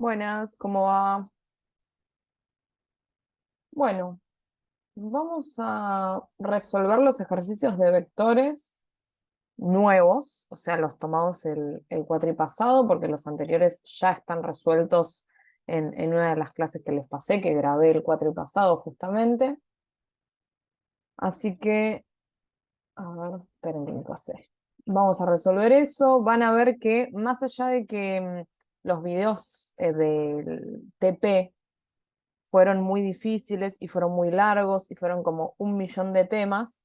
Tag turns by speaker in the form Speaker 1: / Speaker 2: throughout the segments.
Speaker 1: Buenas, ¿cómo va? Bueno, vamos a resolver los ejercicios de vectores nuevos, o sea, los tomados el cuatripasado, porque los anteriores ya están resueltos en una de las clases que les pasé, que grabé el cuatripasado justamente. Así que, a ver, esperen que me pasé. Vamos a resolver eso. Van a ver que más allá de que los videos del TP fueron muy difíciles y fueron muy largos y fueron como 1 millón de temas.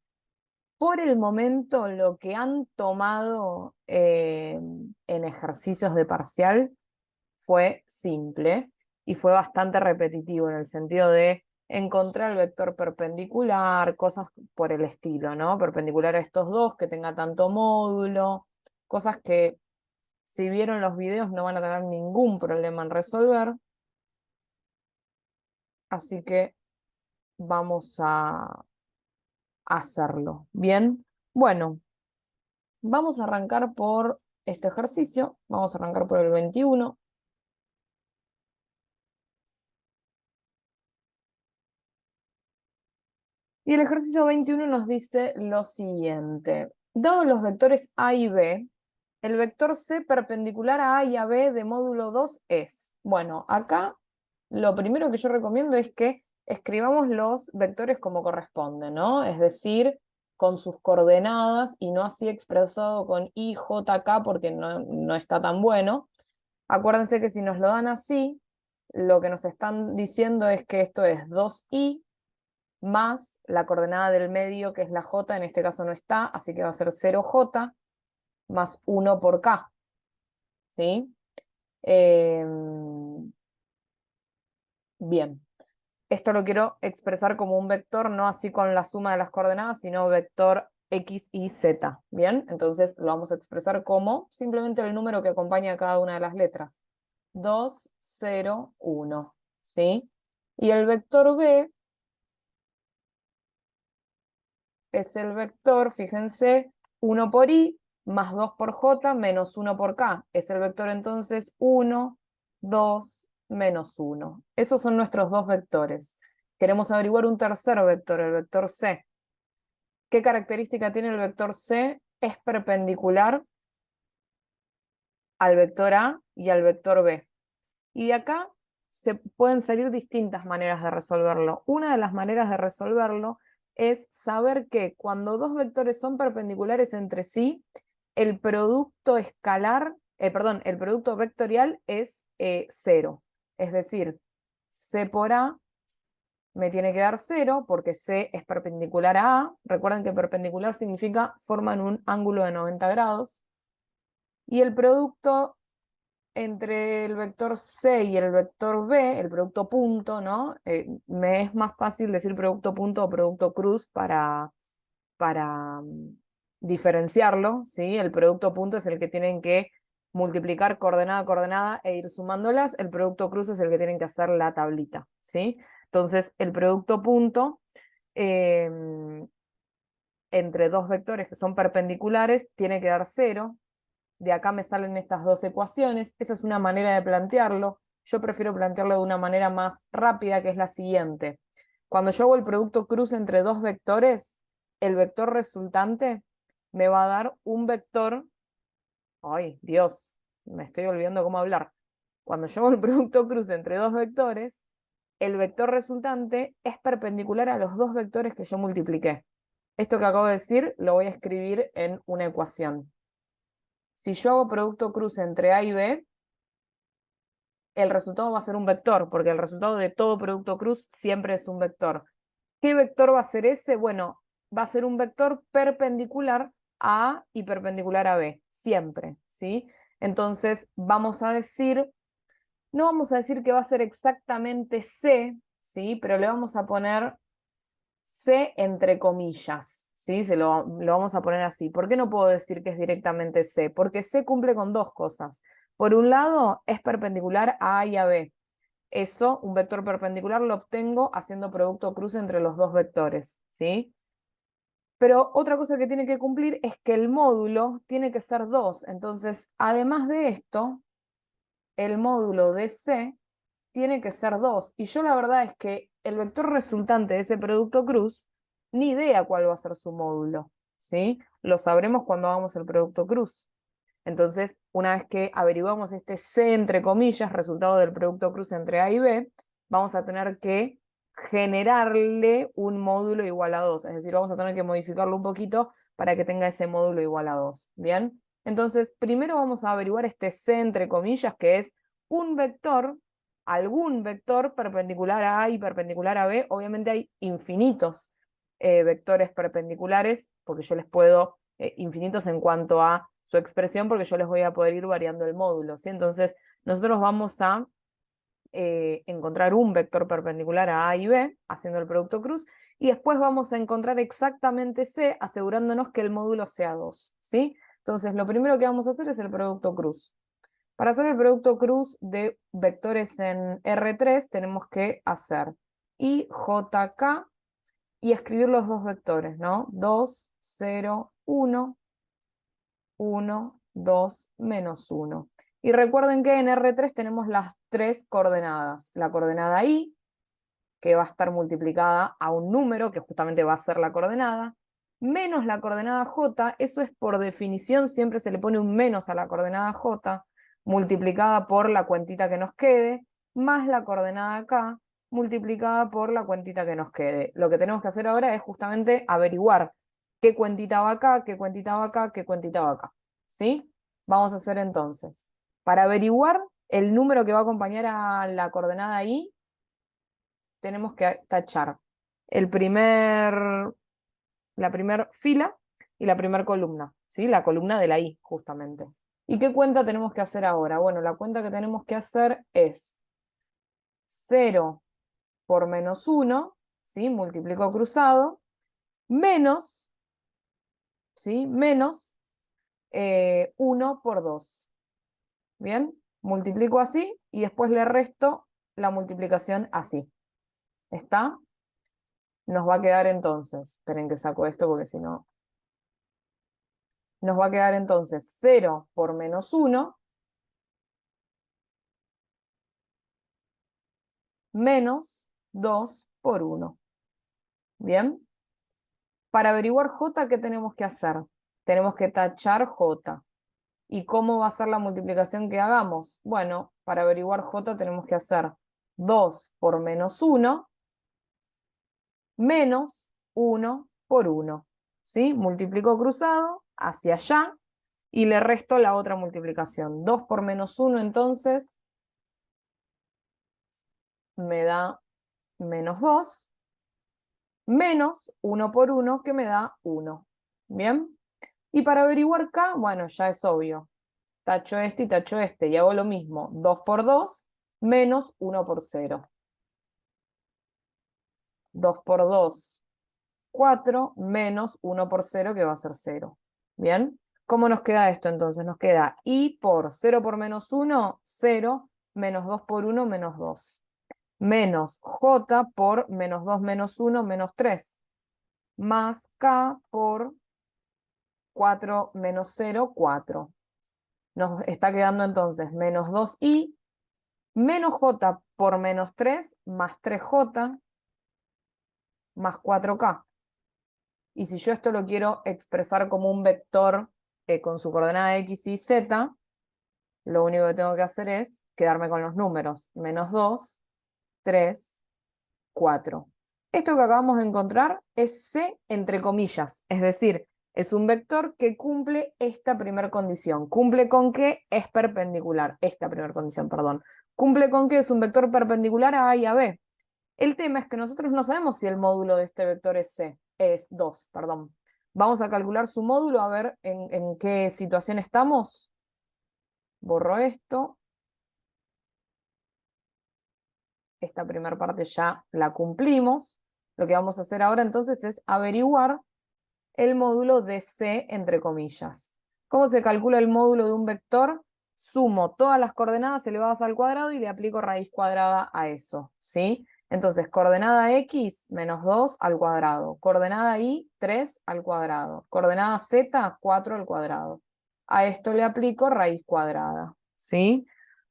Speaker 1: Por el momento, lo que han tomado en ejercicios de parcial fue simple y fue bastante repetitivo en el sentido de encontrar el vector perpendicular, cosas por el estilo, ¿no? Perpendicular a estos dos, que tenga tanto módulo, cosas que si vieron los videos no van a tener ningún problema en resolver. Así que vamos a hacerlo. Bien, bueno, vamos a arrancar por este ejercicio. Vamos a arrancar por el 21. Y el ejercicio 21 nos dice lo siguiente. Dados los vectores A y B, el vector C perpendicular a A y a B de módulo 2 es. Bueno, acá lo primero que yo recomiendo es que escribamos los vectores como corresponden, ¿no? Es decir, con sus coordenadas y no así expresado con I, J, K porque no está tan bueno. Acuérdense que si nos lo dan así, lo que nos están diciendo es que esto es 2i más la coordenada del medio, que es la j, en este caso no está, así que va a ser 0j más 1 por k, ¿sí? Bien, esto lo quiero expresar como un vector, no así con la suma de las coordenadas, sino vector x y z, ¿bien? Entonces lo vamos a expresar como simplemente el número que acompaña a cada una de las letras. 2, 0, 1, ¿sí? Y el vector B es el vector, fíjense, 1 por i más 2 por j menos 1 por k. Es el vector entonces 1, 2, menos 1. Esos son nuestros dos vectores. Queremos averiguar un tercer vector, el vector c. ¿Qué característica tiene el vector c? Es perpendicular al vector a y al vector b. Y de acá se pueden salir distintas maneras de resolverlo. Una de las maneras de resolverlo es saber que cuando dos vectores son perpendiculares entre sí, el producto escalar, perdón, el producto vectorial es 0. Es decir, C por A me tiene que dar 0 porque C es perpendicular a A. Recuerden que perpendicular significa forman un ángulo de 90 grados. Y el producto entre el vector C y el vector B, el producto punto, ¿no? Me es más fácil decir producto punto o producto cruz para diferenciarlo, ¿sí? El producto punto es el que tienen que multiplicar coordenada a coordenada e ir sumándolas. El producto cruz es el que tienen que hacer la tablita, ¿sí? Entonces, el producto punto eh, entre dos vectores que son perpendiculares tiene que dar 0. De acá me salen estas dos ecuaciones. Esa es una manera de plantearlo. Yo prefiero plantearlo de una manera más rápida, que es la siguiente. Cuando yo hago el producto cruz entre dos vectores, el vector resultante me va a dar un vector. Ay, Dios, me estoy olvidando cómo hablar. Cuando yo hago el producto cruz entre dos vectores, el vector resultante es perpendicular a los dos vectores que yo multipliqué. Esto que acabo de decir lo voy a escribir en una ecuación. Si yo hago producto cruz entre A y B, el resultado va a ser un vector, porque el resultado de todo producto cruz siempre es un vector. ¿Qué vector va a ser ese? Bueno, va a ser un vector perpendicular a A y perpendicular a B, siempre, ¿sí? Entonces, no vamos a decir que va a ser exactamente C, ¿sí? Pero le vamos a poner C entre comillas, ¿sí? Lo vamos a poner así. ¿Por qué no puedo decir que es directamente C? Porque C cumple con dos cosas. Por un lado, es perpendicular a A y a B. Eso, un vector perpendicular, lo obtengo haciendo producto cruz entre los dos vectores, ¿sí? Pero otra cosa que tiene que cumplir es que el módulo tiene que ser 2. Entonces, además de esto, el módulo de C tiene que ser 2. Y yo la verdad es que el vector resultante de ese producto cruz, ni idea cuál va a ser su módulo, ¿sí? Lo sabremos cuando hagamos el producto cruz. Entonces, una vez que averiguamos este C, entre comillas, resultado del producto cruz entre A y B, vamos a tener que generarle un módulo igual a 2. Es decir, vamos a tener que modificarlo un poquito para que tenga ese módulo igual a 2. ¿Bien? Entonces, primero vamos a averiguar este C, entre comillas, que es un vector, algún vector perpendicular a A y perpendicular a B. Obviamente hay infinitos vectores perpendiculares, porque yo les puedo, infinitos en cuanto a su expresión, porque yo les voy a poder ir variando el módulo, ¿sí? Entonces, nosotros vamos a encontrar un vector perpendicular a A y B, haciendo el producto cruz, y después vamos a encontrar exactamente C, asegurándonos que el módulo sea 2, ¿sí? Entonces, lo primero que vamos a hacer es el producto cruz. Para hacer el producto cruz de vectores en R3, tenemos que hacer IJK y escribir los dos vectores, ¿no? 2, 0, 1, 1, 2, menos 1. Y recuerden que en R3 tenemos las tres coordenadas. La coordenada I, que va a estar multiplicada a un número, que justamente va a ser la coordenada, menos la coordenada J, eso es por definición, siempre se le pone un menos a la coordenada J, multiplicada por la cuentita que nos quede, más la coordenada K, multiplicada por la cuentita que nos quede. Lo que tenemos que hacer ahora es justamente averiguar qué cuentita va acá, qué cuentita va acá, qué cuentita va acá. ¿Sí? Vamos a hacer entonces, para averiguar el número que va a acompañar a la coordenada I, tenemos que tachar la primera fila y la primera columna, ¿sí? La columna de la I, justamente. ¿Y qué cuenta tenemos que hacer ahora? Bueno, la cuenta que tenemos que hacer es 0 por menos 1, ¿sí? Multiplico cruzado, menos, ¿sí? Menos 1 por 2. ¿Bien? Multiplico así y después le resto la multiplicación así. ¿Está? Nos va a quedar entonces, esperen que saco esto porque si no, nos va a quedar entonces 0 por menos 1 menos 2 por 1. ¿Bien? Para averiguar J, ¿qué tenemos que hacer? Tenemos que tachar J. ¿Y cómo va a ser la multiplicación que hagamos? Bueno, para averiguar J tenemos que hacer 2 por menos 1 menos 1 por 1. ¿Sí? Multiplico cruzado hacia allá y le resto la otra multiplicación. 2 por menos 1 entonces me da menos 2, menos 1 por 1 que me da 1. ¿Bien? Y para averiguar K, bueno, ya es obvio. Tacho este y tacho este y hago lo mismo. 2 por 2 menos 1 por 0. 2 por 2, 4 menos 1 por 0 que va a ser 0. ¿Bien? ¿Cómo nos queda esto entonces? Nos queda I por 0 por menos 1, 0, menos 2 por 1, menos 2. Menos J por menos 2 menos 1, menos 3. Más K por 4 menos 0, 4. Nos está quedando entonces menos 2i, menos j por menos 3, más 3j, más 4k. Y si yo esto lo quiero expresar como un vector con su coordenada x y z, lo único que tengo que hacer es quedarme con los números. Menos 2, 3, 4. Esto que acabamos de encontrar es C entre comillas, es decir, es un vector que cumple esta primera condición. ¿Cumple con qué? Es perpendicular. Esta primera condición, perdón. ¿Cumple con qué? Es un vector perpendicular a A y a B. El tema es que nosotros no sabemos si el módulo de este vector es C, es 2, perdón. Vamos a calcular su módulo, a ver en qué situación estamos. Borro esto. Esta primera parte ya la cumplimos. Lo que vamos a hacer ahora entonces es averiguar el módulo de C entre comillas. ¿Cómo se calcula el módulo de un vector? Sumo todas las coordenadas elevadas al cuadrado y le aplico raíz cuadrada a eso, ¿sí? Entonces, coordenada x, menos 2 al cuadrado. Coordenada y, 3 al cuadrado. Coordenada z, 4 al cuadrado. A esto le aplico raíz cuadrada, ¿sí?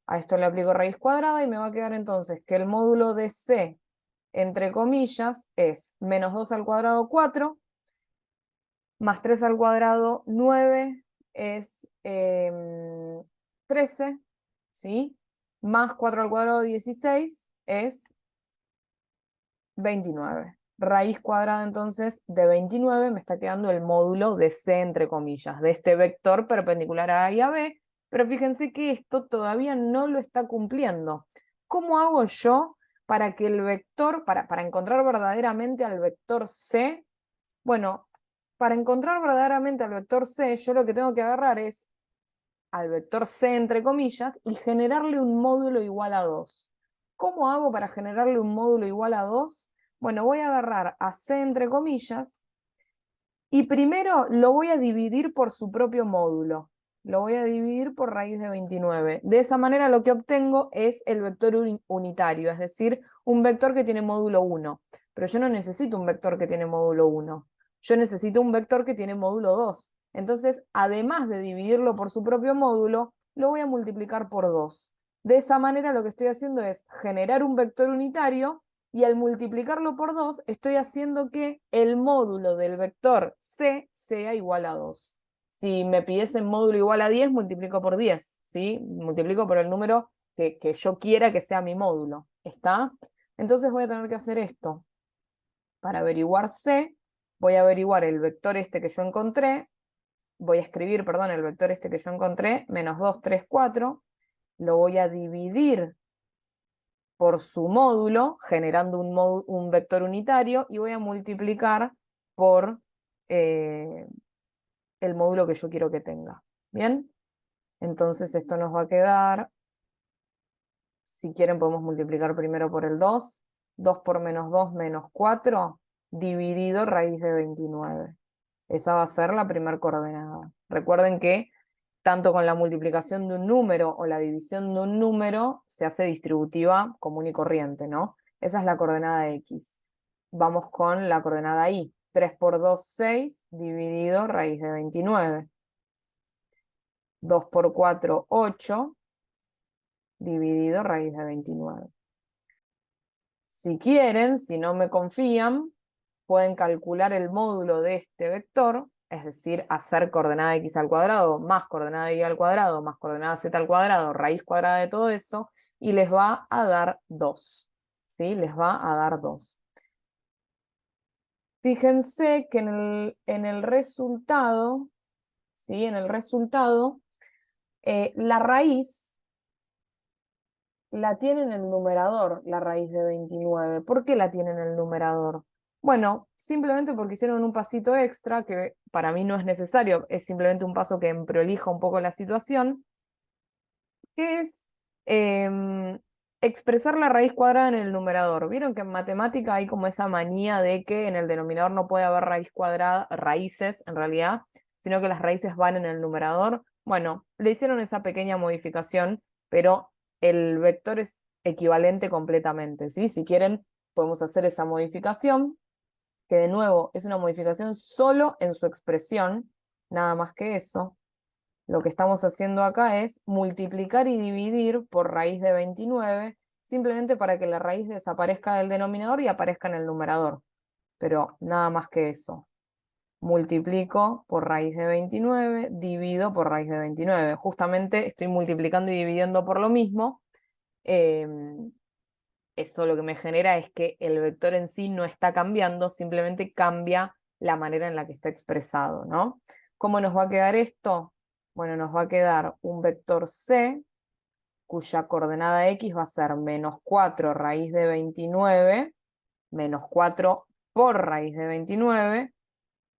Speaker 1: A esto le aplico raíz cuadrada y me va a quedar entonces que el módulo de C, entre comillas, es menos 2 al cuadrado 4, más 3 al cuadrado 9 es 13, ¿sí? Más 4 al cuadrado 16 es 29. Raíz cuadrada entonces de 29 me está quedando el módulo de C entre comillas, de este vector perpendicular a A y a B, pero fíjense que esto todavía no lo está cumpliendo. ¿Cómo hago yo para que el vector, para encontrar verdaderamente al vector C? Bueno, para encontrar verdaderamente al vector C, yo lo que tengo que agarrar es al vector C entre comillas y generarle un módulo igual a 2. ¿Cómo hago para generarle un módulo igual a 2? Bueno, voy a agarrar a C entre comillas y primero lo voy a dividir por su propio módulo. Lo voy a dividir por raíz de 29. De esa manera lo que obtengo es el vector unitario, es decir, un vector que tiene módulo 1. Pero yo no necesito un vector que tiene módulo 1. Yo necesito un vector que tiene módulo 2. Entonces, además de dividirlo por su propio módulo, lo voy a multiplicar por 2. De esa manera lo que estoy haciendo es generar un vector unitario y al multiplicarlo por 2 estoy haciendo que el módulo del vector C sea igual a 2. Si me pidiesen módulo igual a 10, multiplico por 10, ¿sí? Multiplico por el número que yo quiera que sea mi módulo. ¿Está? Entonces voy a tener que hacer esto. Para averiguar C, voy a averiguar el vector este que yo encontré, voy a escribir, perdón, el vector este que yo encontré, menos 2, 3, 4, lo voy a dividir por su módulo, generando un vector unitario, y voy a multiplicar por el módulo que yo quiero que tenga. ¿Bien? Entonces esto nos va a quedar, si quieren podemos multiplicar primero por el 2, 2 por menos 2 menos 4, dividido raíz de 29. Esa va a ser la primera coordenada. Recuerden que tanto con la multiplicación de un número o la división de un número se hace distributiva común y corriente, ¿no? Esa es la coordenada X. Vamos con la coordenada Y. 3 por 2, 6, dividido raíz de 29. 2 por 4, 8, dividido raíz de 29. Si quieren, si no me confían, pueden calcular el módulo de este vector, es decir, hacer coordenada x al cuadrado más coordenada y al cuadrado más coordenada z al cuadrado, raíz cuadrada de todo eso, y les va a dar 2. ¿Sí? Les va a dar 2. Fíjense que en el resultado, ¿sí? En el resultado, la raíz la tiene en el numerador, la raíz de 29. ¿Por qué la tiene en el numerador? Bueno, simplemente porque hicieron un pasito extra, que para mí no es necesario, es simplemente un paso que prolija un poco la situación, que es expresar la raíz cuadrada en el numerador. Vieron que en matemática hay como esa manía de que en el denominador no puede haber raíz cuadrada, raíces en realidad, sino que las raíces van en el numerador. Bueno, le hicieron esa pequeña modificación, pero el vector es equivalente completamente, ¿sí? Si quieren, podemos hacer esa modificación, que de nuevo es una modificación solo en su expresión, nada más que eso. Lo que estamos haciendo acá es multiplicar y dividir por raíz de 29, simplemente para que la raíz desaparezca del denominador y aparezca en el numerador. Pero nada más que eso. Multiplico por raíz de 29, divido por raíz de 29. Justamente estoy multiplicando y dividiendo por lo mismo. Eso lo que me genera es que el vector en sí no está cambiando, simplemente cambia la manera en la que está expresado, ¿no? ¿Cómo nos va a quedar esto? Bueno, nos va a quedar un vector C, cuya coordenada X va a ser menos 4 raíz de 29, menos 4 por raíz de 29,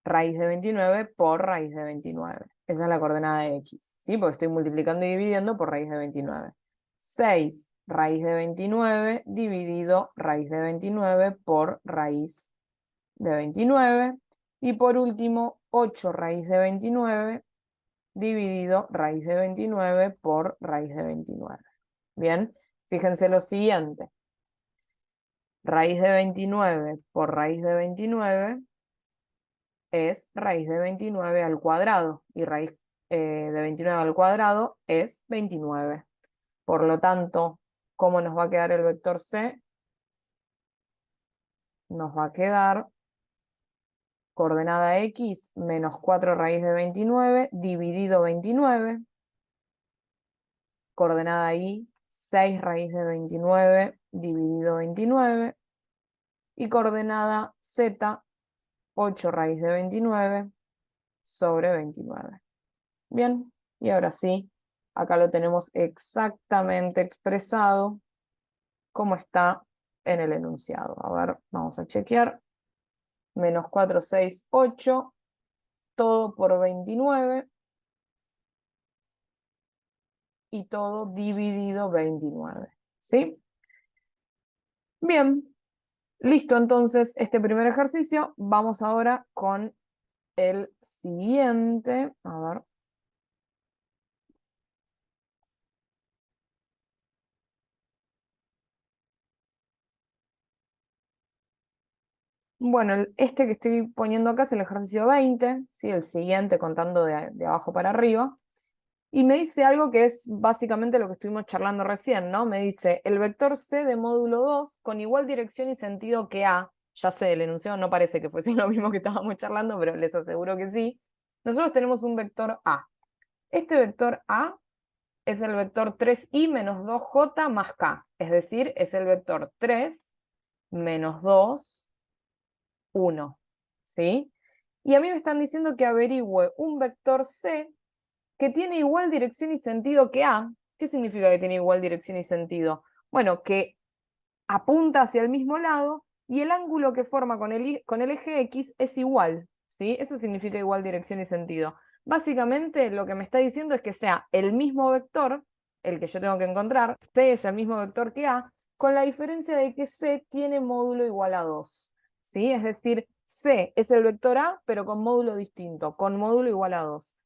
Speaker 1: raíz de 29 por raíz de 29. Esa es la coordenada de X, ¿sí? Porque estoy multiplicando y dividiendo por raíz de 29. 6 raíz de 29 dividido raíz de 29 por raíz de 29. Y por último, 8 raíz de 29 dividido raíz de 29 por raíz de 29. Bien, fíjense lo siguiente. Raíz de 29 por raíz de 29 es raíz de 29 al cuadrado, y raíz de 29 al cuadrado es 29. Por lo tanto, ¿cómo nos va a quedar el vector C? Nos va a quedar coordenada X menos 4 raíz de 29 dividido 29. Coordenada Y, 6 raíz de 29 dividido 29. Y coordenada Z, 8 raíz de 29 sobre 29. Bien, y ahora sí, acá lo tenemos exactamente expresado como está en el enunciado. A ver, vamos a chequear. Menos 4, 6, 8, todo por 29 y todo dividido 29. ¿Sí? Bien, listo entonces este primer ejercicio. Vamos ahora con el siguiente. A ver. Bueno, este que estoy poniendo acá es el ejercicio 20, ¿sí? El siguiente contando de abajo para arriba. Y me dice algo que es básicamente lo que estuvimos charlando recién, ¿no? Me dice, el vector C de módulo 2 con igual dirección y sentido que A, ya sé, el enunciado no parece que fuese lo mismo que estábamos charlando, pero les aseguro que sí. Nosotros tenemos un vector A. Este vector A es el vector 3i menos 2j más k, es decir, es el vector 3 menos 2, 1, ¿sí? Y a mí me están diciendo que averigüe un vector C que tiene igual dirección y sentido que A. ¿Qué significa que tiene igual dirección y sentido? Bueno, que apunta hacia el mismo lado y el ángulo que forma con el eje X es igual, ¿sí? Eso significa igual dirección y sentido. Básicamente lo que me está diciendo es que sea el mismo vector, el que yo tengo que encontrar, C es el mismo vector que A, con la diferencia de que C tiene módulo igual a 2, ¿sí? Es decir, C es el vector A, pero con módulo distinto, con módulo igual a 2.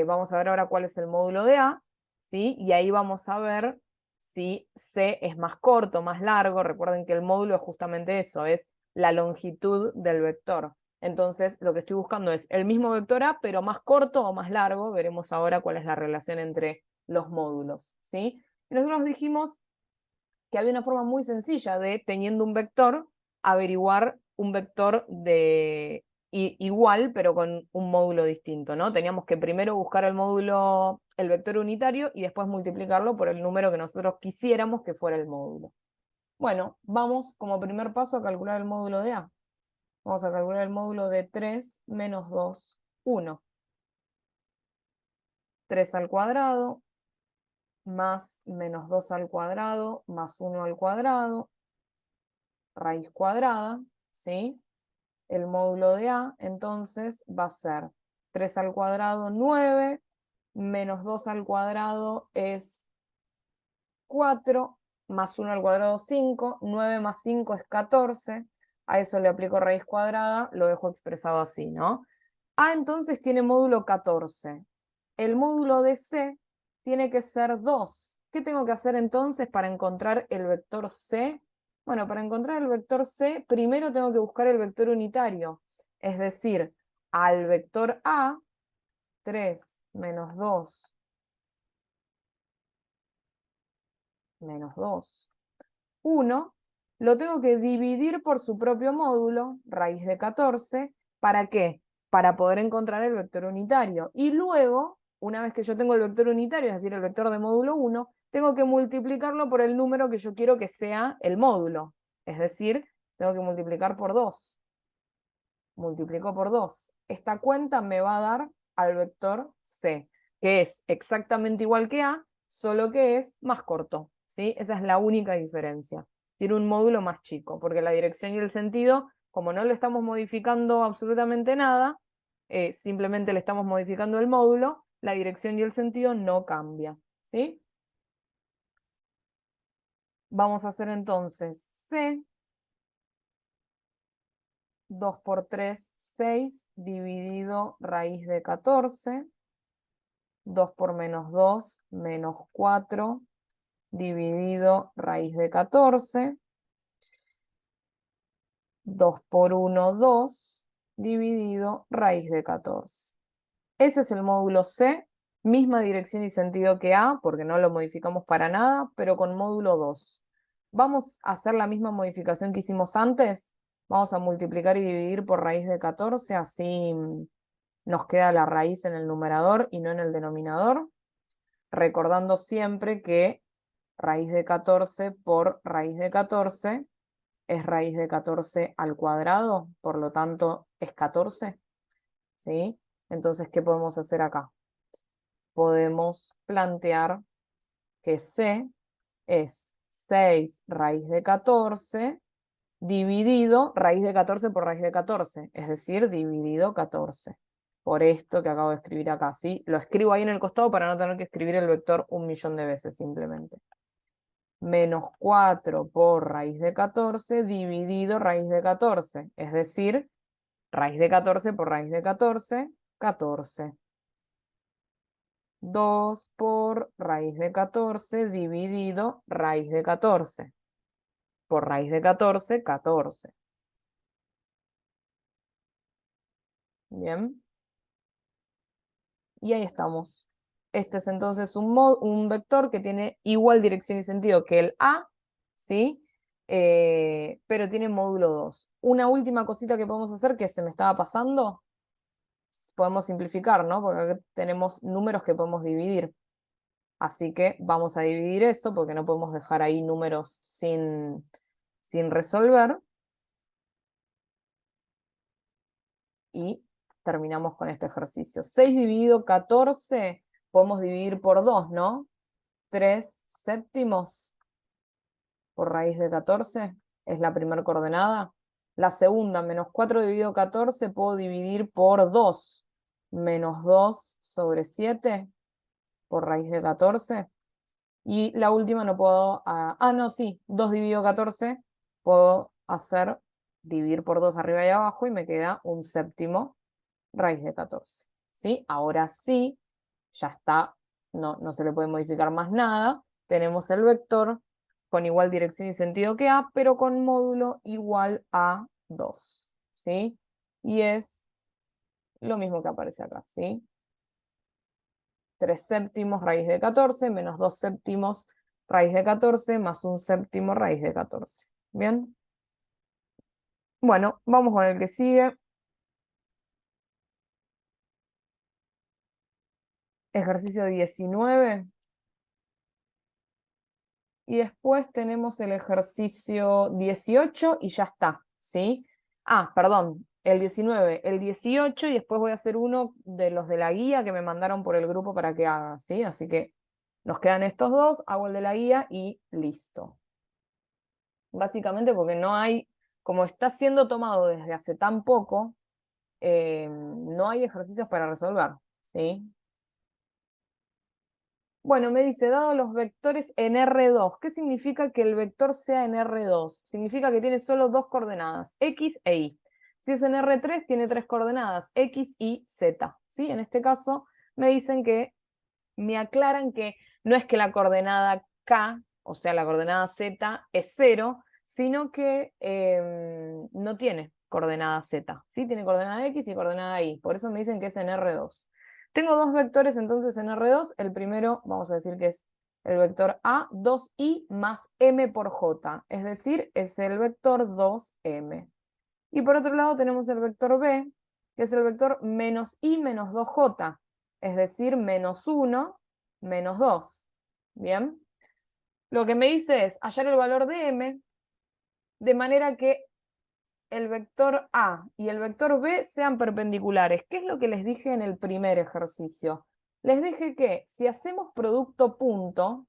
Speaker 1: Vamos a ver ahora cuál es el módulo de A, ¿sí? Y ahí vamos a ver si C es más corto, más largo. Recuerden que el módulo es justamente eso, es la longitud del vector. Entonces, lo que estoy buscando es el mismo vector A, pero más corto o más largo. Veremos ahora cuál es la relación entre los módulos, ¿sí? Y nosotros dijimos que había una forma muy sencilla de, teniendo un vector, averiguar un vector de igual, pero con un módulo distinto, ¿no? Teníamos que primero buscar el módulo, el vector unitario, y después multiplicarlo por el número que nosotros quisiéramos que fuera el módulo. Bueno, vamos como primer paso a calcular el módulo de A. Vamos a calcular el módulo de 3 menos 2, 1. 3 al cuadrado, más menos 2 al cuadrado, más 1 al cuadrado, raíz cuadrada, ¿sí? El módulo de A, entonces, va a ser 3 al cuadrado, 9, menos 2 al cuadrado es 4, más 1 al cuadrado, 5, 9 más 5 es 14, a eso le aplico raíz cuadrada, lo dejo expresado así, ¿no? A entonces tiene módulo 14. El módulo de C tiene que ser 2. ¿Qué tengo que hacer entonces para encontrar el vector C? Bueno, para encontrar el vector C, primero tengo que buscar el vector unitario. Es decir, al vector A, 3 menos 2 menos 2, 1, lo tengo que dividir por su propio módulo, raíz de 14. ¿Para qué? Para poder encontrar el vector unitario. Y luego, una vez que yo tengo el vector unitario, es decir, el vector de módulo 1, tengo que multiplicarlo por el número que yo quiero que sea el módulo. Es decir, tengo que multiplicar por 2. Multiplico por 2. Esta cuenta me va a dar al vector C, que es exactamente igual que A, solo que es más corto, ¿sí? Esa es la única diferencia. Tiene un módulo más chico, porque la dirección y el sentido, como no le estamos modificando absolutamente nada, simplemente le estamos modificando el módulo, la dirección y el sentido no cambia, ¿sí? Vamos a hacer entonces C, 2 por 3, 6, dividido raíz de 14, 2 por menos 2, menos 4, dividido raíz de 14, 2 por 1, 2, dividido raíz de 14. Ese es el módulo C Misma dirección y sentido que A, porque no lo modificamos para nada, pero con módulo 2. Vamos a hacer la misma modificación que hicimos antes. Vamos a multiplicar y dividir por raíz de 14, así nos queda la raíz en el numerador y no en el denominador. Recordando siempre que raíz de 14 por raíz de 14 es raíz de 14 al cuadrado, por lo tanto es 14, ¿sí? Entonces, ¿qué podemos hacer acá? Podemos plantear que C es 6 raíz de 14 dividido raíz de 14 por raíz de 14, es decir, dividido 14. Por esto que acabo de escribir acá, ¿sí? Lo escribo ahí en el costado para no tener que escribir el vector 1.000.000 de veces simplemente. Menos 4 por raíz de 14 dividido raíz de 14, es decir, raíz de 14 por raíz de 14, 14. 2 por raíz de 14 dividido raíz de 14. Por raíz de 14, 14. Bien. Y ahí estamos. Este es entonces un vector que tiene igual dirección y sentido que el A, ¿sí? Pero tiene módulo 2. Una última cosita que podemos hacer que se me estaba pasando, podemos simplificar, ¿no? Porque acá tenemos números que podemos dividir. Así que vamos a dividir eso porque no podemos dejar ahí números sin resolver. Y terminamos con este ejercicio. 6 dividido 14 podemos dividir por 2, ¿no? 3 séptimos por raíz de 14 es la primera coordenada. La segunda, menos 4 dividido 14, puedo dividir por 2. Menos 2 sobre 7 por raíz de 14. Y la última no puedo... no, sí, 2 dividido 14 puedo hacer dividir por 2 arriba y abajo y me queda un séptimo raíz de 14. ¿Sí? Ahora sí, ya está, no se le puede modificar más nada. Tenemos el vector con igual dirección y sentido que A, pero con módulo igual a 2. ¿Sí? Y es lo mismo que aparece acá, ¿sí? 3 séptimos raíz de 14 menos 2 séptimos raíz de 14 más 1 séptimo raíz de 14. ¿Bien? Bueno, vamos con el que sigue. Ejercicio 19. Y después tenemos el ejercicio 18 y ya está, ¿sí? Perdón, el 19, el 18 y después voy a hacer uno de los de la guía que me mandaron por el grupo para que haga, ¿sí? Así que nos quedan estos dos, hago el de la guía y listo. Básicamente porque no hay, como está siendo tomado desde hace tan poco, no hay ejercicios para resolver, ¿sí? Bueno, me dice, dado los vectores en R2, ¿qué significa que el vector sea en R2? Significa que tiene solo dos coordenadas, X e Y. Si es en R3, tiene tres coordenadas, X, Y, Z. ¿Sí? En este caso, me dicen que, me aclaran que no es que la coordenada K, o sea, la coordenada Z, es 0, sino que no tiene coordenada Z. ¿Sí? Tiene coordenada X y coordenada Y. Por eso me dicen que es en R2. Tengo dos vectores entonces en R2. El primero, vamos a decir que es el vector A, 2i más m por j, es decir, es el vector 2m. Y por otro lado tenemos el vector B, que es el vector menos i menos 2j, es decir, menos 1 menos 2. ¿Bien? Lo que me dice es hallar el valor de m, de manera que el vector A y el vector B sean perpendiculares. ¿Qué es lo que les dije en el primer ejercicio? Les dije que si hacemos producto punto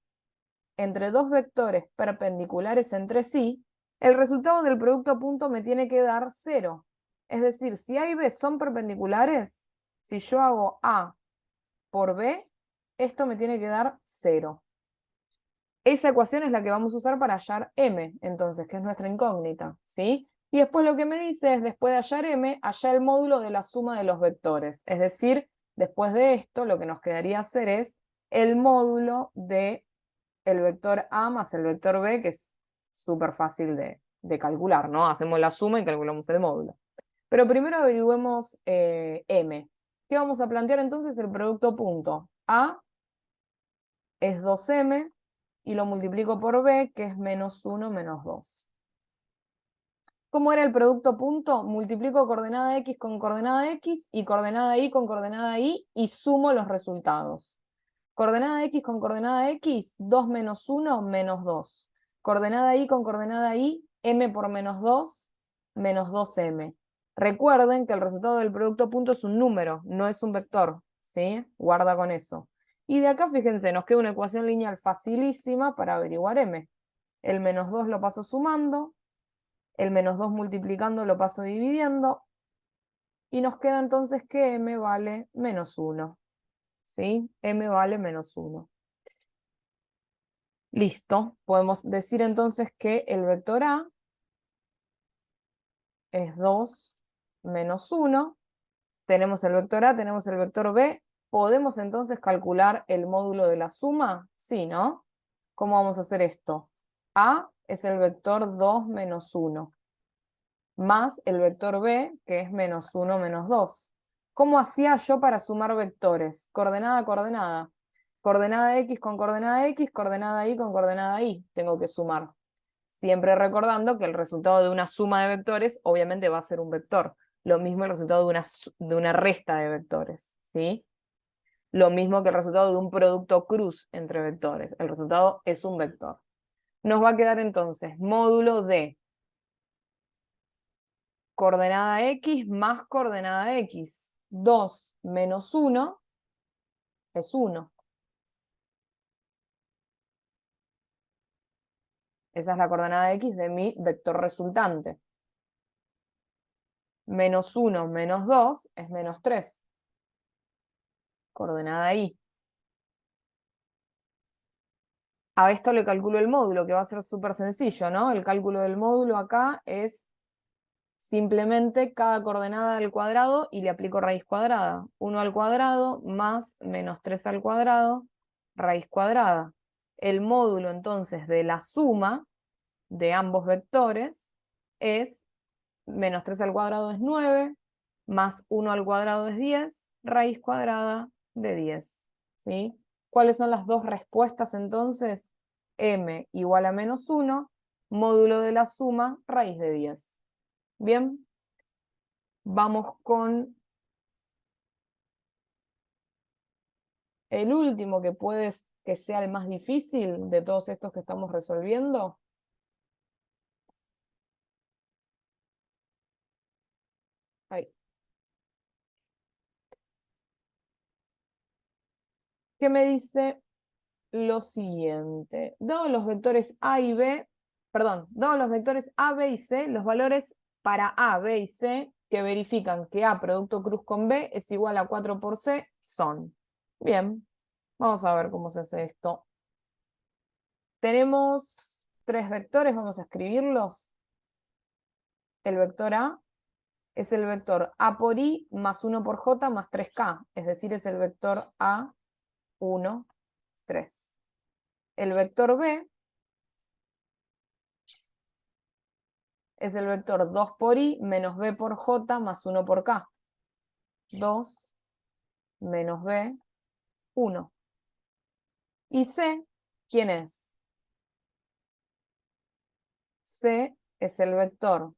Speaker 1: entre dos vectores perpendiculares entre sí, el resultado del producto punto me tiene que dar 0. Es decir, si A y B son perpendiculares, si yo hago A por B, esto me tiene que dar 0. Esa ecuación es la que vamos a usar para hallar M, entonces, que es nuestra incógnita, ¿sí? Y después lo que me dice es, después de hallar M, hallar el módulo de la suma de los vectores. Es decir, después de esto, lo que nos quedaría hacer es el módulo de el vector A más el vector B, que es súper fácil de calcular, ¿no? Hacemos la suma y calculamos el módulo. Pero primero averiguemos M. ¿Qué vamos a plantear entonces? El producto punto. A es 2m, y lo multiplico por B, que es menos 1 menos 2. ¿Cómo era el producto punto? Multiplico coordenada X con coordenada X y coordenada Y con coordenada Y y sumo los resultados. Coordenada X con coordenada X, 2 menos 1 menos 2. Coordenada Y con coordenada Y, m por menos 2, menos 2m. Recuerden que el resultado del producto punto es un número, no es un vector, ¿sí? Guarda con eso. Y de acá, fíjense, nos queda una ecuación lineal facilísima para averiguar m. El menos 2 lo paso sumando, el menos 2 multiplicando lo paso dividiendo, y nos queda entonces que m vale menos 1, ¿sí? M vale menos 1. Listo, podemos decir entonces que el vector A es 2 menos 1. Tenemos el vector A, tenemos el vector B. ¿Podemos entonces calcular el módulo de la suma? Sí, ¿no? ¿Cómo vamos a hacer esto? A es el vector 2 menos 1, más el vector B, que es menos 1 menos 2. ¿Cómo hacía yo para sumar vectores? Coordenada a coordenada. Coordenada X con coordenada X, coordenada Y con coordenada Y. Tengo que sumar. Siempre recordando que el resultado de una suma de vectores obviamente va a ser un vector. Lo mismo el resultado de una resta de vectores, ¿sí? Lo mismo que el resultado de un producto cruz entre vectores. El resultado es un vector. Nos va a quedar entonces módulo de coordenada X más coordenada X. 2 menos 1 es 1. Esa es la coordenada X de mi vector resultante. Menos 1 menos 2 es menos 3. Coordenada Y. A esto le calculo el módulo, que va a ser súper sencillo, ¿no? El cálculo del módulo acá es simplemente cada coordenada al cuadrado y le aplico raíz cuadrada. 1 al cuadrado más menos 3 al cuadrado, raíz cuadrada. El módulo entonces de la suma de ambos vectores es menos 3 al cuadrado es 9, más 1 al cuadrado es 10, raíz cuadrada de 10. ¿Sí? ¿Cuáles son las dos respuestas entonces? M igual a menos 1, módulo de la suma, raíz de 10. Bien, vamos con el último que puede que sea el más difícil de todos estos que estamos resolviendo. Ahí. ¿Qué me dice lo siguiente? Dados los vectores A y B, perdón, dados los vectores A, B y C, los valores para A, B y C que verifican que A producto cruz con B es igual a 4 por C son. Bien, vamos a ver cómo se hace esto. Tenemos tres vectores, vamos a escribirlos. El vector A es el vector A por I más 1 por J más 3K, es decir, es el vector A, 1, 3. El vector B es el vector 2 por I menos B por J más 1 por K. 2 menos B, 1. ¿Y C quién es? C es el vector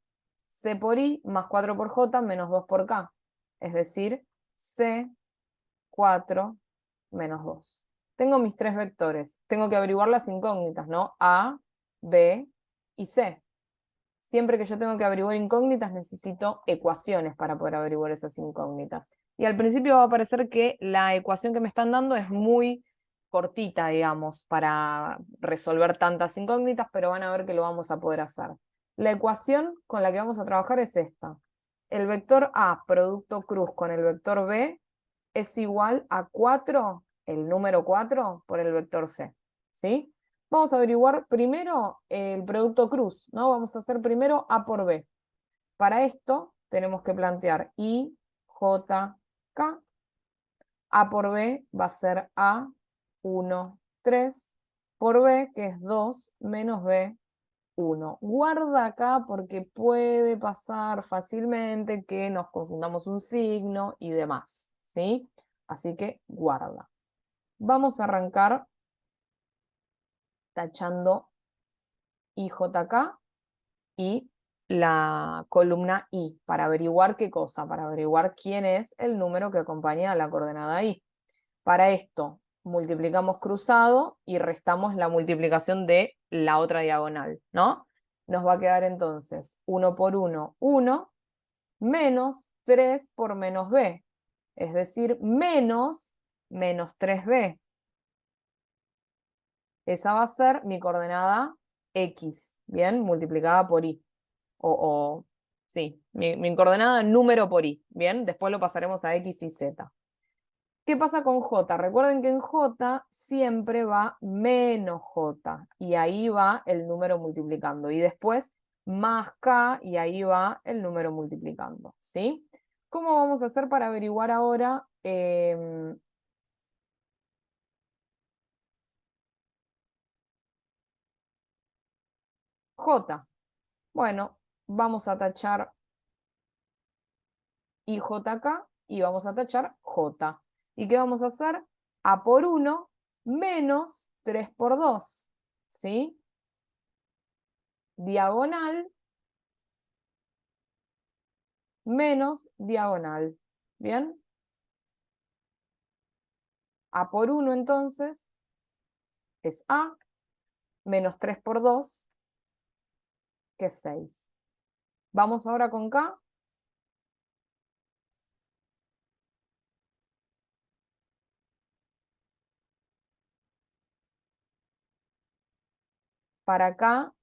Speaker 1: C por I más 4 por J menos 2 por K. Es decir, C, 4 menos 2. Tengo mis tres vectores. Tengo que averiguar las incógnitas, ¿no? A, B y C. Siempre que yo tengo que averiguar incógnitas, necesito ecuaciones para poder averiguar esas incógnitas. Y al principio va a parecer que la ecuación que me están dando es muy cortita, digamos, para resolver tantas incógnitas, pero van a ver que lo vamos a poder hacer. La ecuación con la que vamos a trabajar es esta. El vector A, producto cruz con el vector B, es igual a 4, el número 4, por el vector C. ¿Sí? Vamos a averiguar primero el producto cruz, ¿no? Vamos a hacer primero A por B. Para esto tenemos que plantear I, J, K. A por B va a ser A, 1, 3, por B, que es 2, menos B, 1. Guarda acá porque puede pasar fácilmente que nos confundamos un signo y demás, ¿sí? Así que guarda. Vamos a arrancar tachando IJK y la columna I, para averiguar qué cosa, para averiguar quién es el número que acompaña a la coordenada I. Para esto, multiplicamos cruzado y restamos la multiplicación de la otra diagonal, ¿no? Nos va a quedar entonces 1 por 1, 1, menos 3 por menos b, es decir, menos 3b. Esa va a ser mi coordenada x, ¿bien? Multiplicada por y. Sí, mi coordenada número por y, ¿bien? Después lo pasaremos a x y z. ¿Qué pasa con j? Recuerden que en j siempre va menos j, y ahí va el número multiplicando. Y después más k, y ahí va el número multiplicando, ¿sí? ¿Cómo vamos a hacer para averiguar ahora j? Bueno, vamos a tachar IJK y vamos a tachar J. ¿Y qué vamos a hacer? A por 1 menos 3 por 2, ¿sí? Diagonal menos diagonal, ¿bien? A por 1 entonces es A, menos 3 por 2, que es 6. Vamos ahora con K. Para K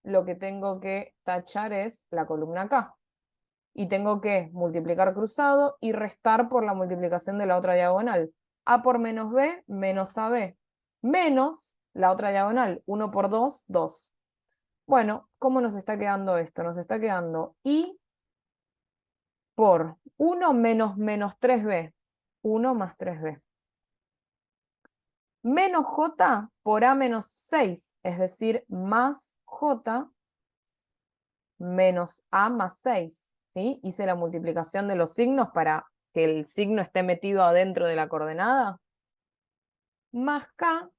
Speaker 1: lo que tengo que tachar es la columna K. Y tengo que multiplicar cruzado y restar por la multiplicación de la otra diagonal. A por menos B, menos AB. Menos la otra diagonal, 1 por 2, 2. Bueno, ¿cómo nos está quedando esto? Nos está quedando I por 1 menos 3B. 1 más 3B. Menos J por A menos 6, es decir, más J menos A más 6. ¿Sí? Hice la multiplicación de los signos para que el signo esté metido adentro de la coordenada. Más K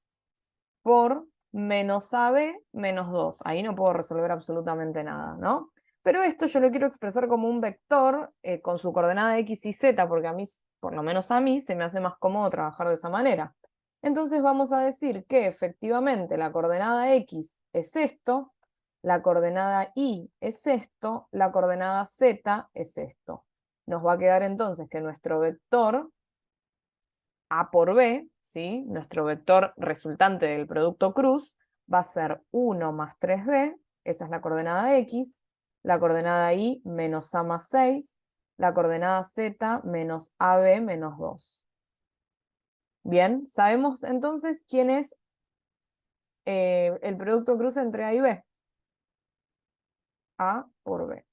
Speaker 1: por menos AB menos 2. Ahí no puedo resolver absolutamente nada, ¿no? Pero esto yo lo quiero expresar como un vector con su coordenada X y Z, porque a mí, por lo menos a mí, se me hace más cómodo trabajar de esa manera. Entonces vamos a decir que efectivamente la coordenada X es esto, la coordenada Y es esto, la coordenada Z es esto. Nos va a quedar entonces que nuestro vector A por B, ¿sí? Nuestro vector resultante del producto cruz, va a ser 1 más 3B, esa es la coordenada X, la coordenada Y menos A más 6, la coordenada Z menos AB menos 2. Bien, sabemos entonces quién es el producto cruz entre A y B. A por B.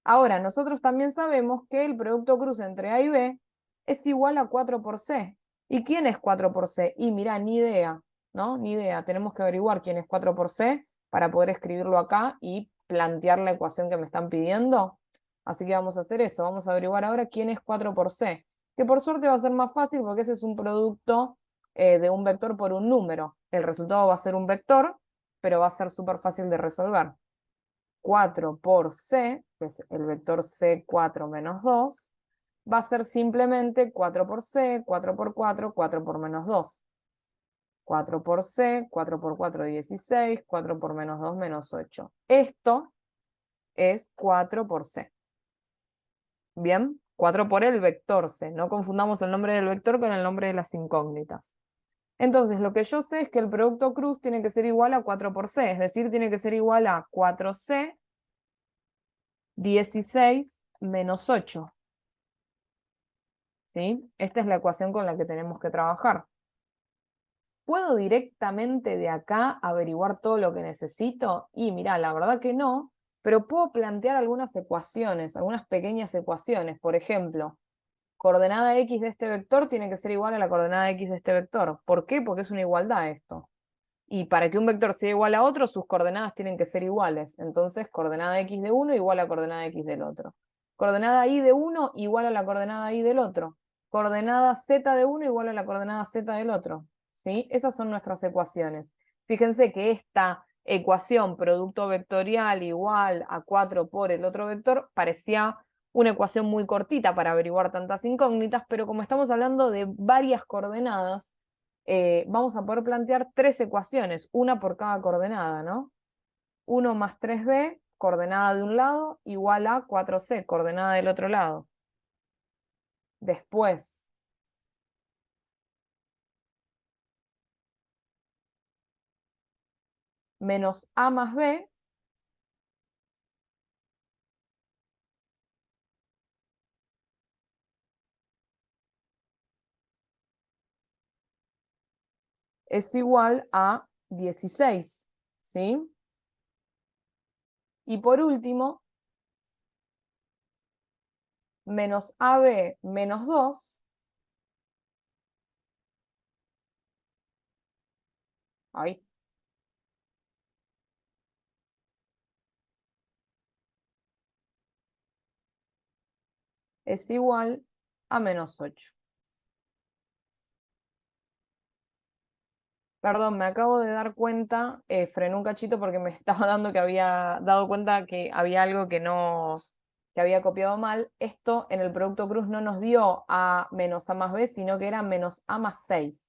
Speaker 1: Ahora, nosotros también sabemos que el producto cruz entre A y B es igual a 4 por C. ¿Y quién es 4 por C? Y mirá, ni idea, ¿no? Ni idea. Tenemos que averiguar quién es 4 por C para poder escribirlo acá y plantear la ecuación que me están pidiendo. Así que vamos a hacer eso. Vamos a averiguar ahora quién es 4 por C. Que por suerte va a ser más fácil porque ese es un producto de un vector por un número. El resultado va a ser un vector, pero va a ser súper fácil de resolver. 4 por C, que es el vector C4 menos 2, va a ser simplemente 4 por C, 4 por 4, 4 por menos 2. 4 por C, 4 por 4, 16, 4 por menos 2, menos 8. Esto es 4 por C. Bien, 4 por el vector C. No confundamos el nombre del vector con el nombre de las incógnitas. Entonces, lo que yo sé es que el producto cruz tiene que ser igual a 4 por C, es decir, tiene que ser igual a 4C 16 menos 8. ¿Sí? Esta es la ecuación con la que tenemos que trabajar. ¿Puedo directamente de acá averiguar todo lo que necesito? Y mirá, la verdad que no, pero puedo plantear algunas ecuaciones, algunas pequeñas ecuaciones. Por ejemplo, coordenada X de este vector tiene que ser igual a la coordenada X de este vector. ¿Por qué? Porque es una igualdad esto. Y para que un vector sea igual a otro, sus coordenadas tienen que ser iguales. Entonces, coordenada X de uno igual a coordenada X del otro. Coordenada Y de uno igual a la coordenada Y del otro. coordenada z de uno igual a la coordenada z del otro, ¿sí? Esas son nuestras ecuaciones. Fíjense que esta ecuación producto vectorial igual a 4 por el otro vector parecía una ecuación muy cortita para averiguar tantas incógnitas, pero como estamos hablando de varias coordenadas, vamos a poder plantear 3 ecuaciones, una por cada coordenada, ¿no? 1 más 3b, coordenada de un lado, igual a 4c, coordenada del otro lado. Después, menos a más b, es igual a 16, ¿sí? Y por último, menos AB menos 2, ahí, es igual a menos 8. Perdón, me acabo de dar cuenta, frené un cachito porque me estaba dando que había dado cuenta que había algo que no, que había copiado mal. Esto en el producto cruz no nos dio a menos a más b, sino que era menos a más 6.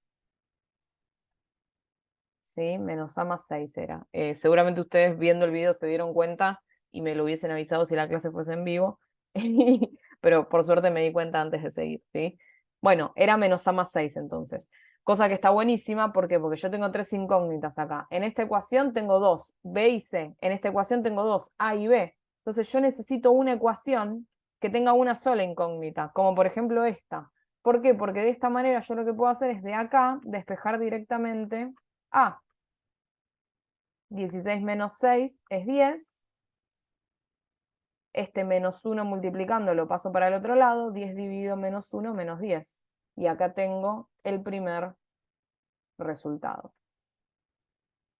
Speaker 1: ¿Sí? Menos a más 6 era. Seguramente ustedes viendo el video se dieron cuenta y me lo hubiesen avisado si la clase fuese en vivo. Pero por suerte me di cuenta antes de seguir, ¿sí? Bueno, era menos a más 6 entonces. Cosa que está buenísima, ¿por qué? Porque yo tengo 3 incógnitas acá. En esta ecuación tengo 2, B y C. En esta ecuación tengo 2, A y B. Entonces yo necesito una ecuación que tenga una sola incógnita, como por ejemplo esta. ¿Por qué? Porque de esta manera yo lo que puedo hacer es de acá despejar directamente A. 16 menos 6 es 10. Este menos 1 multiplicando lo paso para el otro lado. 10 dividido menos 1 menos 10. Y acá tengo el primer resultado.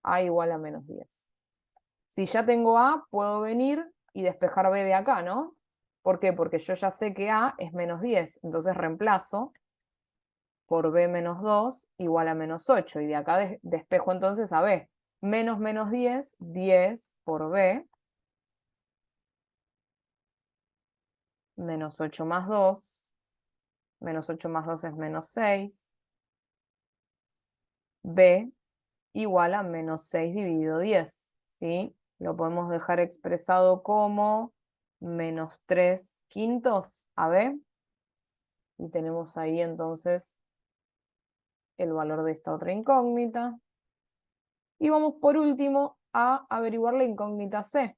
Speaker 1: A igual a menos 10. Si ya tengo A, puedo venir y despejar B de acá, ¿no? ¿Por qué? Porque yo ya sé que A es menos 10. Entonces reemplazo por B menos 2 igual a menos 8. Y de acá despejo entonces a B. Menos menos 10, 10 por B. Menos 8 más 2. Menos 8 más 2 es menos 6. B igual a menos 6 dividido 10. ¿Sí? Lo podemos dejar expresado como menos 3 quintos a B. Y tenemos ahí entonces el valor de esta otra incógnita. Y vamos por último a averiguar la incógnita C,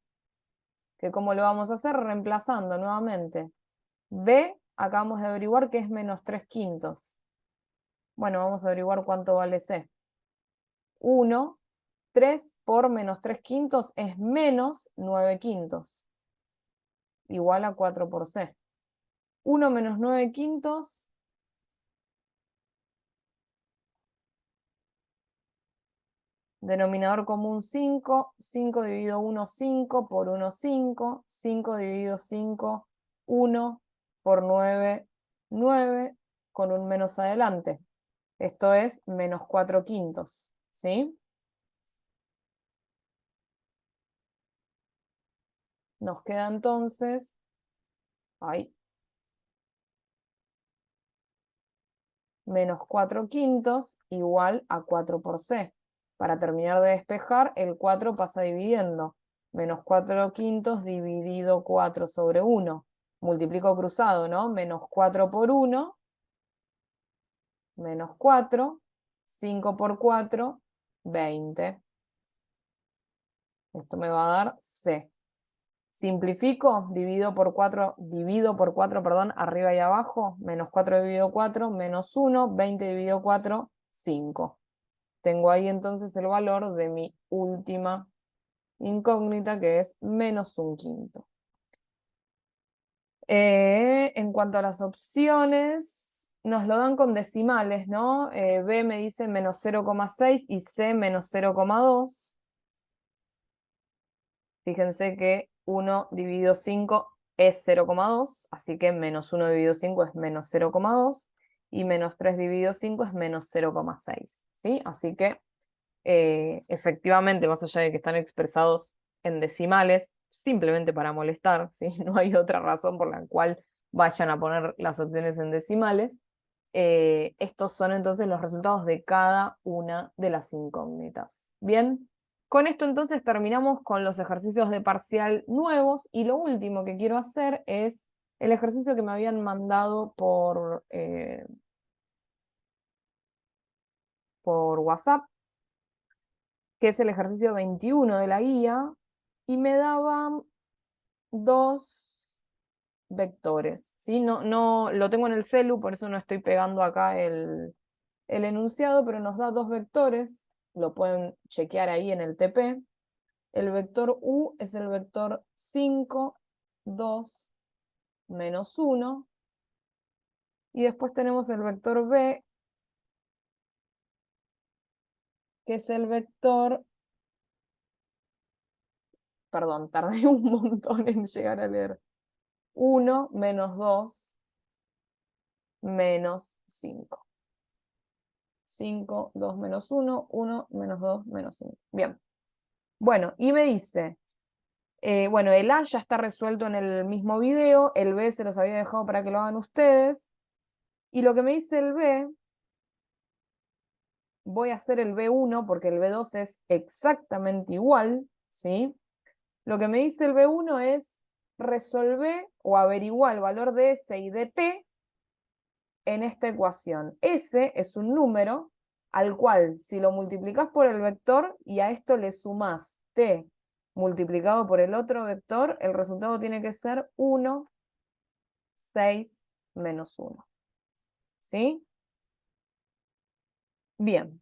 Speaker 1: que ¿cómo lo vamos a hacer? Reemplazando nuevamente. B, acabamos de averiguar que es menos 3 quintos. Bueno, vamos a averiguar cuánto vale C. 1, 3 por menos 3 quintos es menos 9 quintos. Igual a 4 por C. 1 menos 9 quintos denominador común 5, 5 dividido 1, 5, por 1, 5, 5 dividido 5, 1, por 9, 9, con un menos adelante. Esto es menos 4 quintos, ¿sí? Nos queda entonces, ahí, menos 4 quintos igual a 4 por C. Para terminar de despejar, el 4 pasa dividiendo. Menos 4 quintos dividido 4 sobre 1. Multiplico cruzado, ¿no? Menos 4 por 1, menos 4. 5 por 4, 20. Esto me va a dar C. Simplifico, divido por 4, perdón, arriba y abajo. Menos 4 dividido 4, menos 1. 20 dividido 4, 5. Tengo ahí entonces el valor de mi última incógnita, que es menos un quinto. En cuanto a las opciones, nos lo dan con decimales, ¿no? B me dice menos 0,6 y C menos 0,2. Fíjense que 1 dividido 5 es 0,2, así que menos 1 dividido 5 es menos 0,2, y menos 3 dividido 5 es menos 0,6, ¿sí? Así que efectivamente, más allá de que están expresados en decimales, simplemente para molestar, ¿sí? No hay otra razón por la cual vayan a poner las opciones en decimales. Estos son entonces los resultados de cada una de las incógnitas. Bien, con esto entonces terminamos con los ejercicios de parcial nuevos, y lo último que quiero hacer es el ejercicio que me habían mandado por WhatsApp, que es el ejercicio 21 de la guía, y me daban dos vectores, ¿sí? No lo tengo en el celu, por eso no estoy pegando acá el enunciado, pero nos da dos vectores, lo pueden chequear ahí en el TP. El vector U es el vector 5, 2, menos 1, y después tenemos el vector B, que es el vector, perdón, tardé un montón en llegar a leer, 1, menos 2, menos 5. 5, 2 menos 1, 1 menos 2 menos 5. Bien. Bueno, y me dice, bueno, el A ya está resuelto en el mismo video, el B se los había dejado para que lo hagan ustedes, y lo que me dice el B, voy a hacer el B1 porque el B2 es exactamente igual, ¿sí? Lo que me dice el B1 es resolver o averiguar el valor de S y de T en esta ecuación. S es un número al cual, si lo multiplicas por el vector y a esto le sumás T multiplicado por el otro vector, el resultado tiene que ser 1, 6, menos 1. ¿Sí? Bien.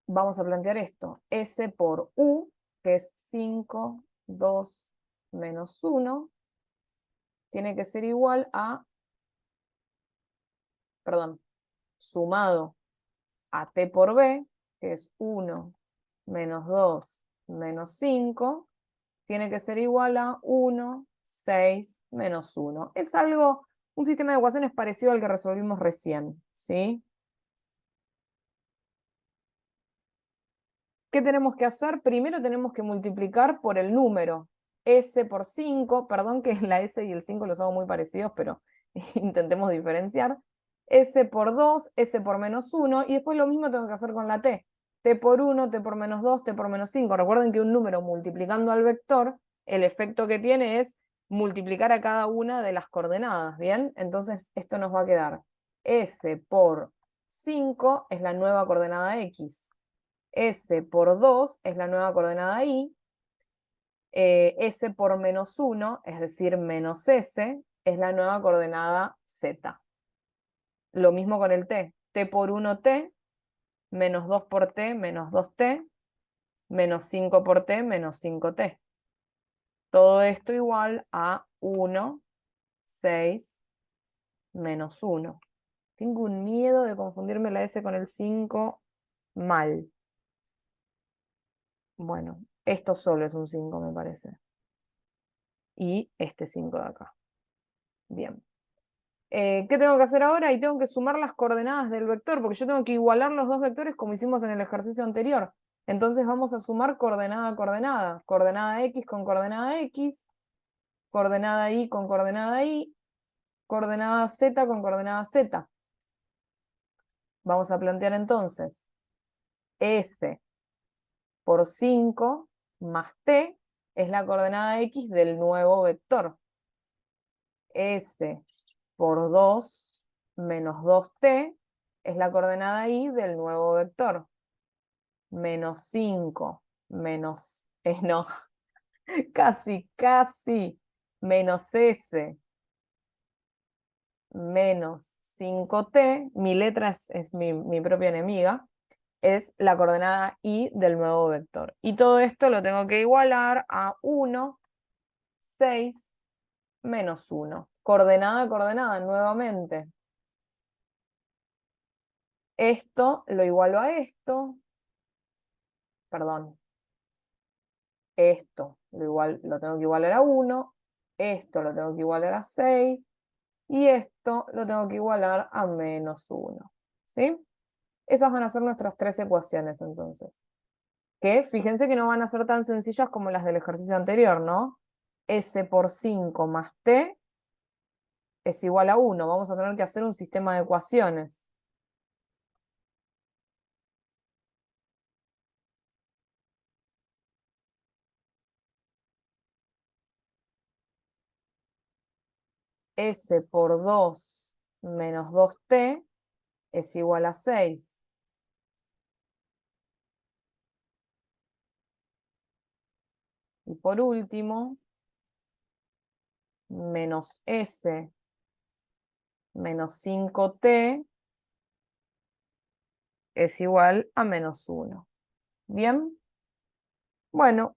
Speaker 1: Vamos a plantear esto. S por U, que es 5, 2, menos 1, tiene que ser igual a, perdón, sumado a T por B, que es 1, menos 2, menos 5, tiene que ser igual a 1, 6, menos 1. Es algo, un sistema de ecuaciones parecido al que resolvimos recién, ¿sí? ¿Qué tenemos que hacer? Primero tenemos que multiplicar por el número. S por 5, perdón que la S y el 5 los hago muy parecidos, pero intentemos diferenciar. S por 2, S por menos 1, y después lo mismo tengo que hacer con la T. T por 1, T por menos 2, T por menos 5. Recuerden que un número multiplicando al vector, el efecto que tiene es multiplicar a cada una de las coordenadas, ¿bien? Entonces esto nos va a quedar S por 5 es la nueva coordenada X. S por 2 es la nueva coordenada Y. S por menos 1, es decir, menos S, es la nueva coordenada Z. Lo mismo con el T. T por 1, T, menos 2 por T, menos 2T, menos 5 por T, menos 5T. Todo esto igual a 1, 6, menos 1. Tengo un miedo de confundirme la S con el 5 mal. Bueno, esto solo es un 5, me parece. Y este 5 de acá. Bien. ¿Qué tengo que hacer ahora? Y tengo que sumar las coordenadas del vector, porque yo tengo que igualar los dos vectores como hicimos en el ejercicio anterior. Entonces vamos a sumar coordenada a coordenada. Coordenada X con coordenada X, coordenada Y con coordenada Y, coordenada Z con coordenada Z. Vamos a plantear entonces S por 5 más T es la coordenada X del nuevo vector. S por 2 menos 2T es la coordenada Y del nuevo vector. Menos 5 menos, no, casi, menos S menos 5T, mi letra es mi propia enemiga, es la coordenada Y del nuevo vector. Y todo esto lo tengo que igualar a 1, 6, menos 1. Coordenada a coordenada nuevamente. Esto lo igualo a esto, perdón, esto lo tengo que igualar a 1, Esto lo tengo que igualar a 6. Y esto lo tengo que igualar a -1. ¿Sí? Esas van a ser nuestras 3 ecuaciones entonces. Que fíjense que no van a ser tan sencillas como las del ejercicio anterior, ¿no? S por 5 más T es igual a 1. Vamos a tener que hacer un sistema de ecuaciones. S por 2 menos 2T es igual a 6. Y por último, menos S menos 5T es igual a -1. ¿Bien? Bueno,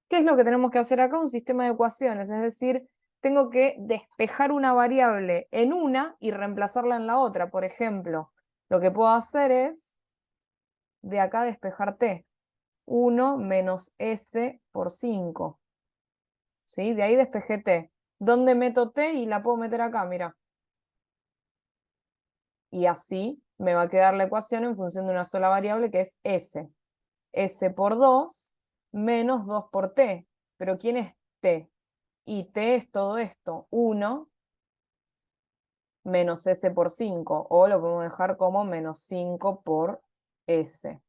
Speaker 1: ¿qué es lo que tenemos que hacer acá? Un sistema de ecuaciones, es decir, tengo que despejar una variable en una y reemplazarla en la otra. Por ejemplo, lo que puedo hacer es de acá despejar t. 1 menos s por 5. ¿Sí? De ahí despejé t. ¿Dónde meto t? Y la puedo meter acá, mira. Y así me va a quedar la ecuación en función de una sola variable que es s. S por 2 menos 2 por t. ¿Pero quién es t? Y t es todo esto, 1 menos s por 5, o lo podemos dejar como menos 5 por s,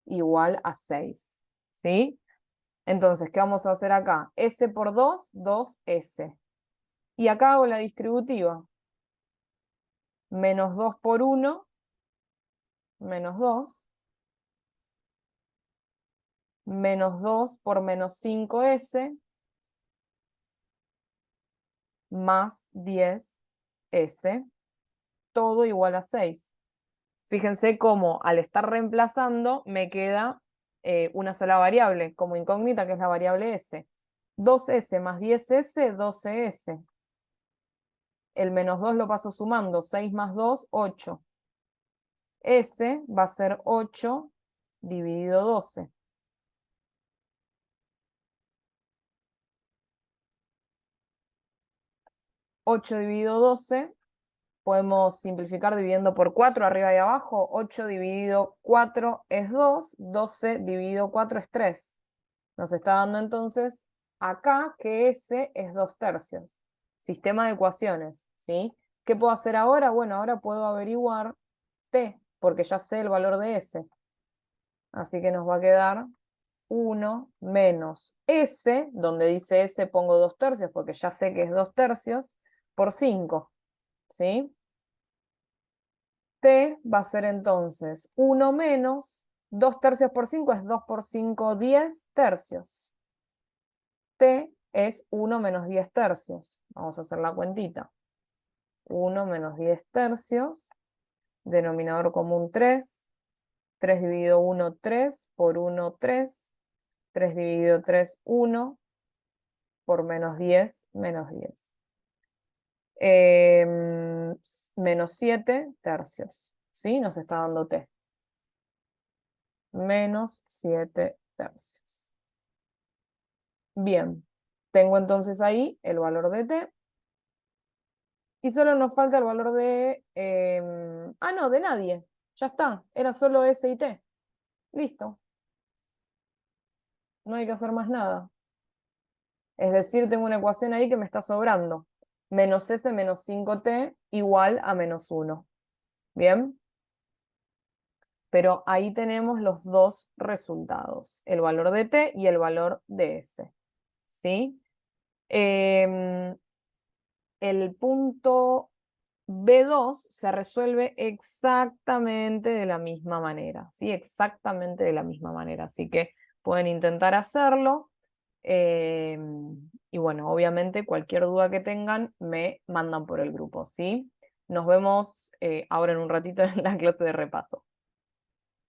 Speaker 1: igual a 6, ¿sí? Entonces, ¿qué vamos a hacer acá? S por 2, 2s. Y acá hago la distributiva. Menos 2 por 1, menos 2. Menos 2 por menos 5s, más 10s, todo igual a 6. Fíjense cómo al estar reemplazando me queda una sola variable como incógnita, que es la variable s. 2s más 10s, 12s. El menos 2 lo paso sumando. 6 más 2, 8. S va a ser 8 dividido 12. 8 dividido 12, podemos simplificar dividiendo por 4 arriba y abajo. 8 dividido 4 es 2, 12 dividido 4 es 3. Nos está dando entonces acá que S es 2/3. Sistema de ecuaciones, ¿sí? ¿Qué puedo hacer ahora? Bueno, ahora puedo averiguar T, porque ya sé el valor de S. Así que nos va a quedar 1 menos S, donde dice S pongo 2/3, porque ya sé que es 2/3, por 5, ¿sí? T va a ser entonces 1 menos 2/3 por 5 es 2 por 5, 10 tercios. T es 1 menos 10 tercios. Vamos a hacer la cuentita. 1 menos 10 tercios, denominador común 3. 3 dividido 1, 3, por 1, 3. 3 dividido 3, 1, por menos 10, menos 10. Menos 7 tercios, ¿sí? Nos está dando T. Menos 7 tercios. Bien, tengo entonces ahí el valor de T. Y solo nos falta el valor de... no, de nadie. Ya está. Era solo S y T. Listo. No hay que hacer más nada. Es decir, tengo una ecuación ahí que me está sobrando. Menos S menos 5T igual a -1. ¿Bien? Pero ahí tenemos los dos resultados. El valor de T y el valor de S. ¿Sí? El punto B2 se resuelve exactamente de la misma manera, ¿sí? Exactamente de la misma manera. Así que pueden intentar hacerlo. Y bueno, obviamente cualquier duda que tengan me mandan por el grupo, ¿sí? Nos vemos ahora en un ratito en la clase de repaso.